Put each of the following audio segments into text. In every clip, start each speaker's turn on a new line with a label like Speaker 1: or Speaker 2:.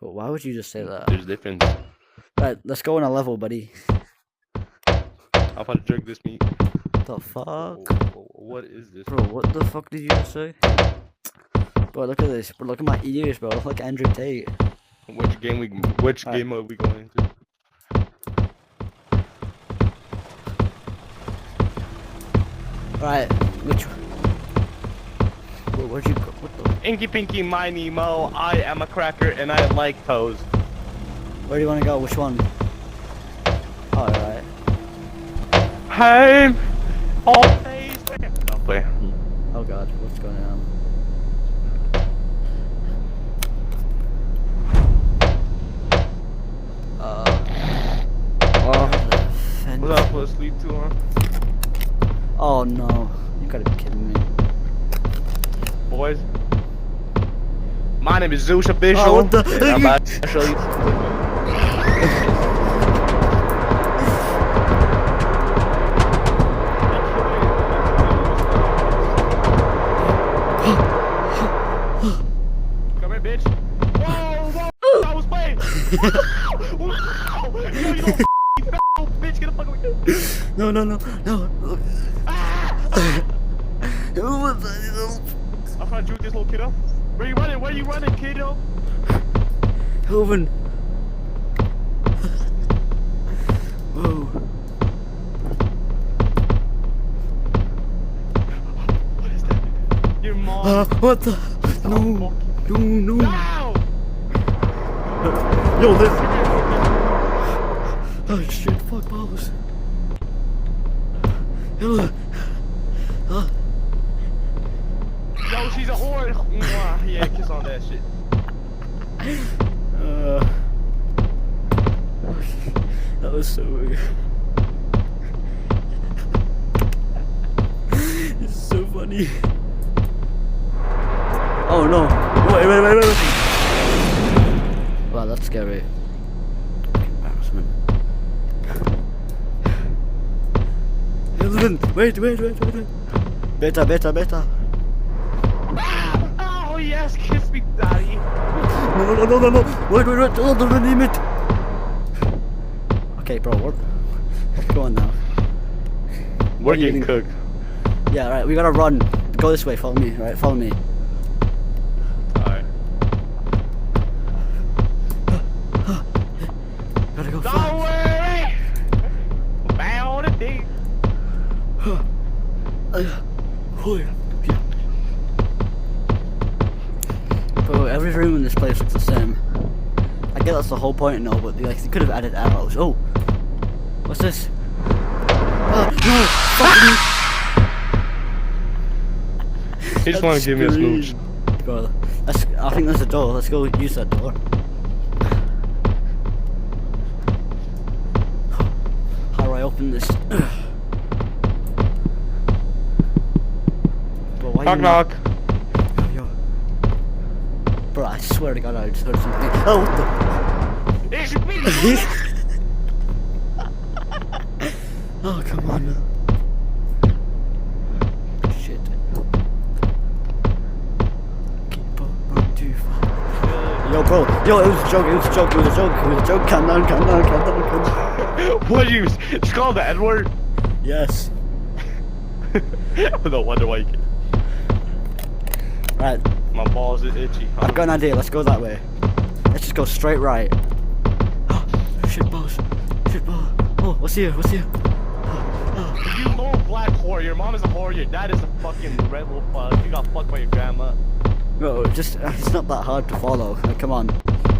Speaker 1: But why would you just say that?
Speaker 2: There's difference.
Speaker 1: Right, let's go on a level, buddy.
Speaker 2: I'm about to drink this meat.
Speaker 1: The fuck?
Speaker 2: What is this?
Speaker 1: Bro, what the fuck did you just say? Bro, look at this. Bro, look at my ears, bro. Look like Andrew Tate.
Speaker 2: Which game are we going to?
Speaker 1: Right, which one? Where'd you go? What the?
Speaker 2: Inky Pinky Miney Mo, I am a cracker and I like toes.
Speaker 1: Where do you want to go? Which one? Alright.
Speaker 2: Hey! All days. No, play.
Speaker 1: Oh god, what's going on?
Speaker 2: Was I supposed to sleep too long?
Speaker 1: Oh no, you gotta be kidding me.
Speaker 2: Boys, my name is Zeus Official.
Speaker 1: Oh, what the?
Speaker 2: And I'm about to show you. Come here, bitch. Whoa, whoa, I was playing. Yo, bitch, get the fuck away.
Speaker 1: No.
Speaker 2: I'm trying to juke this little kiddo. Where you running? Where you running, kiddo?
Speaker 1: Open. Whoa.
Speaker 2: What is that? Your mom.
Speaker 1: What the? No.
Speaker 2: No!
Speaker 1: Yo, this. Oh shit, fuck balls. Yo.
Speaker 2: Yo, she's a whore. Mwah. Yeah, kiss on that shit.
Speaker 1: That was so weird. It's so funny. Oh no! Wait. Wow, that's scary. Embarrassment. Wait. Beta.
Speaker 2: Oh yes, kiss me, daddy.
Speaker 1: No. Wait. Oh, the limit. Okay, bro, what's going now?
Speaker 2: We're getting cooked.
Speaker 1: Yeah, right, we gotta run. Go this way, follow me, right? Follow me.
Speaker 2: Alright.
Speaker 1: Gotta go
Speaker 2: Don't
Speaker 1: fast.
Speaker 2: worry! Bound a deep.
Speaker 1: Bro, every room in this place looks the same. I get that's the whole point, no, but they could have added arrows. Oh! What's this? No!
Speaker 2: He just want to give me a smooch.
Speaker 1: Bro, I think there's a door. Let's go use that door. How do I open this? Bro, why
Speaker 2: Knock.
Speaker 1: Yo. Bro, I swear to God, I just heard something. Oh, what the?
Speaker 2: It's me!
Speaker 1: Oh, come on now. Shit. Keep up, not too far. Yo, bro. Yo, it was a joke. Calm down.
Speaker 2: What you just call the N-word?
Speaker 1: Yes.
Speaker 2: No wonder why you can.
Speaker 1: Right.
Speaker 2: My balls are itchy.
Speaker 1: I've got an idea. Let's go that way. Let's just go straight right. Shit balls. Oh, what's here?
Speaker 2: You little black whore. Your mom is a whore. Your dad is a fucking red little fuck. You got fucked by your grandma.
Speaker 1: Bro, just it's not that hard to follow. Like, come on.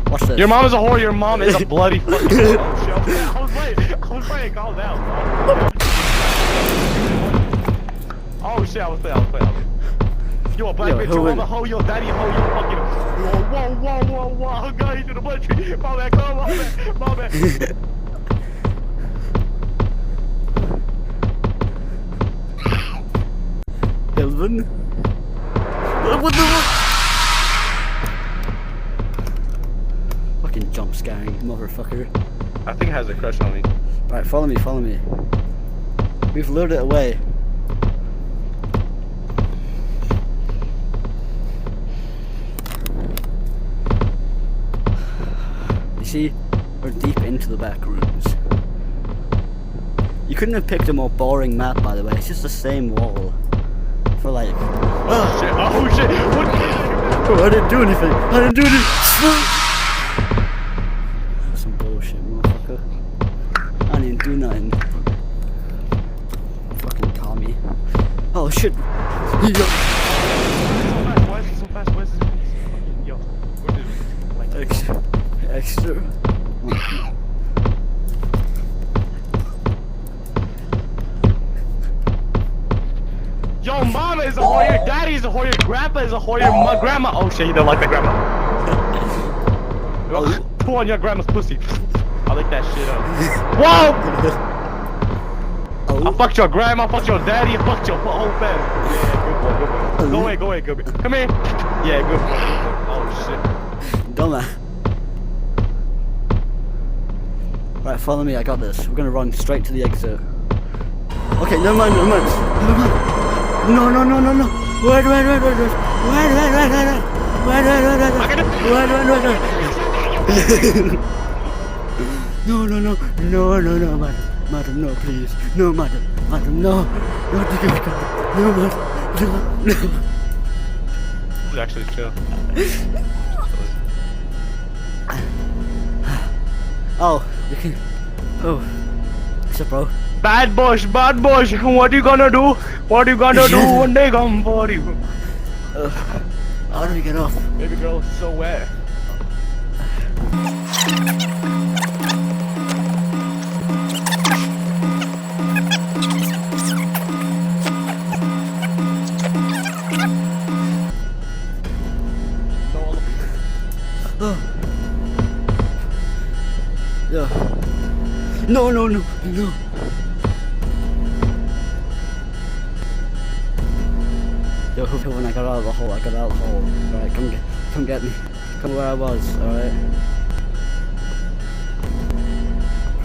Speaker 1: Watch this.
Speaker 2: Your mom is a whore. Your mom is a bloody fucking I was playing. Calm down. Oh shit, I was playing. You a black bitch, your mama hoe, your daddy hoe, you fucking whoa, I'm going to the blood tree. My bad, come on, my bad.
Speaker 1: Elvin? What the fucking jump scaring motherfucker.
Speaker 2: I think it has a crush on me.
Speaker 1: Right, follow me. We've lured it away. see, we're deep into the back rooms. You couldn't have picked a more boring map, by the way. It's just the same wall. For like...
Speaker 2: Oh shit, oh shit! What?
Speaker 1: Oh, I didn't do anything! I didn't do anything! That's some bullshit, motherfucker. I didn't do nothing. Fucking call me. Oh shit! Yo.
Speaker 2: Why is it so fast? Why is it so fast? Yo, where did it?
Speaker 1: Extra.
Speaker 2: Yo, mama is a Hoyer, daddy is a Hoyer, grandpa is a Hoyer, my grandma. Oh shit, you don't like that grandma. Pull on your grandma's pussy. I like that shit up. Whoa! I fucked your grandma, I fucked your daddy, I fucked your whole family. Yeah, good boy, good boy. Go away, good boy. Come here. Yeah, good boy, good boy. Oh shit.
Speaker 1: Dumbass. Right, follow me, I got this. We're gonna run straight to the exit. Okay, never mind. No. Wait. No, madam, no, please. No, madam, no. No,
Speaker 2: It's actually chill.
Speaker 1: Oh, we can... Oh. What's up, bro?
Speaker 2: Bad boys, what you gonna do? What you gonna do when they come for you?
Speaker 1: How do we get off?
Speaker 2: Baby girl, it's so wet.
Speaker 1: Yeah. No. Yo, when I got out of the hole, Alright, come get me. Come where I was, alright?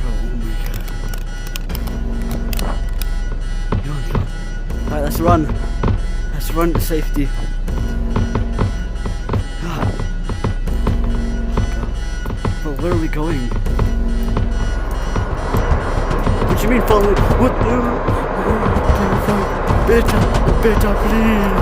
Speaker 1: Oh my god. Come on. Alright, let's run. Let's run to safety. Bro, where are we going? What do you mean follow me? What the? Better, please.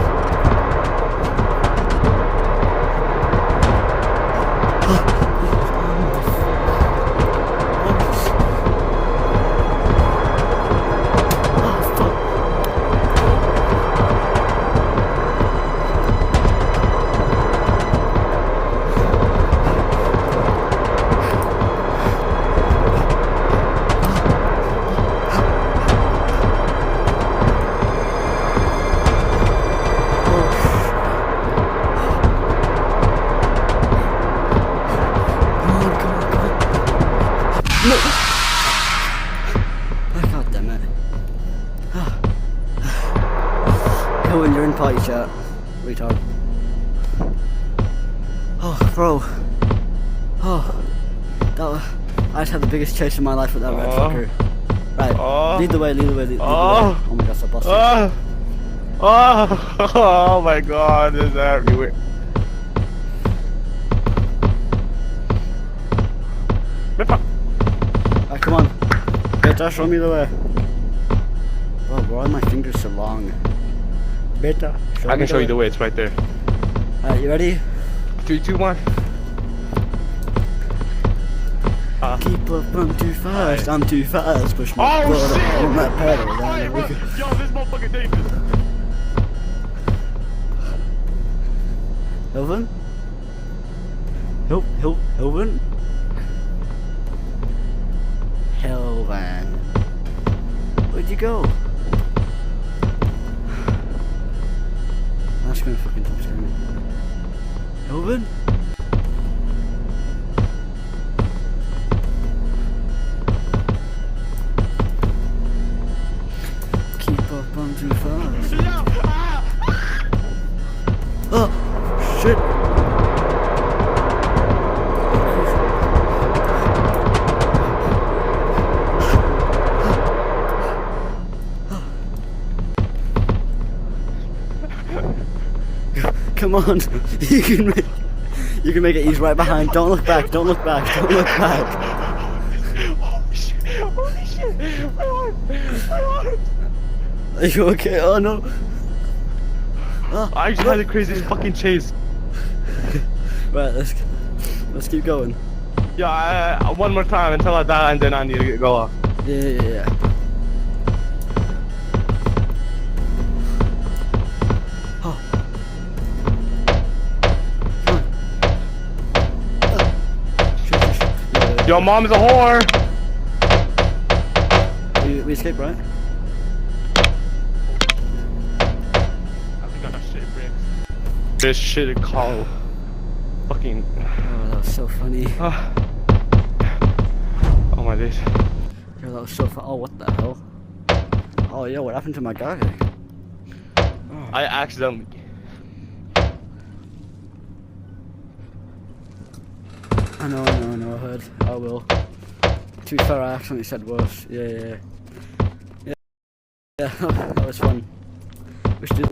Speaker 1: God damn it. When you're in party chat, retard. Oh, bro. Oh, I just had the biggest chase in my life with that red fucker. Right, lead the way. Lead the way. Oh my god, so busted.
Speaker 2: Oh my god, this is everywhere.
Speaker 1: Alright, come on. Beta, show me the way. Bro, why are my fingers so long? Beta,
Speaker 2: I can show you the way, it's right there.
Speaker 1: Alright, you ready?
Speaker 2: 3, 2, 1.
Speaker 1: Keep up, I'm too fast. I'm too fast. Push my
Speaker 2: Oh
Speaker 1: foot
Speaker 2: shit!
Speaker 1: on that pedal.
Speaker 2: Yo, this motherfucker dangerous.
Speaker 1: Hilvin? Hilvin? Hilvin. Where'd you go? That's gonna fucking top screen. Hilvin? Keep up, I'm too fast. Oh, shit. Come on, you You can make it. He's right behind. Don't look back. Don't look back. Don't look back.
Speaker 2: Holy shit! Holy shit! Run!
Speaker 1: Are you okay? Oh no. Oh,
Speaker 2: I just had the craziest fucking chase.
Speaker 1: Right, let's keep going.
Speaker 2: Yeah, one more time until I die, and then I need to go off.
Speaker 1: Yeah. Oh. Shoot.
Speaker 2: Your mom is a whore.
Speaker 1: We escaped, right?
Speaker 2: I think I got shit bricks. This shit is called fucking.
Speaker 1: Oh, that was so funny.
Speaker 2: Oh my days.
Speaker 1: Yo, that was so fun. Oh, what the hell? Oh, yo, what happened to my guy? Oh.
Speaker 2: I accidentally.
Speaker 1: I know, I heard. I will. To be fair, I accidentally said worse. Yeah. Yeah, that was fun. We should do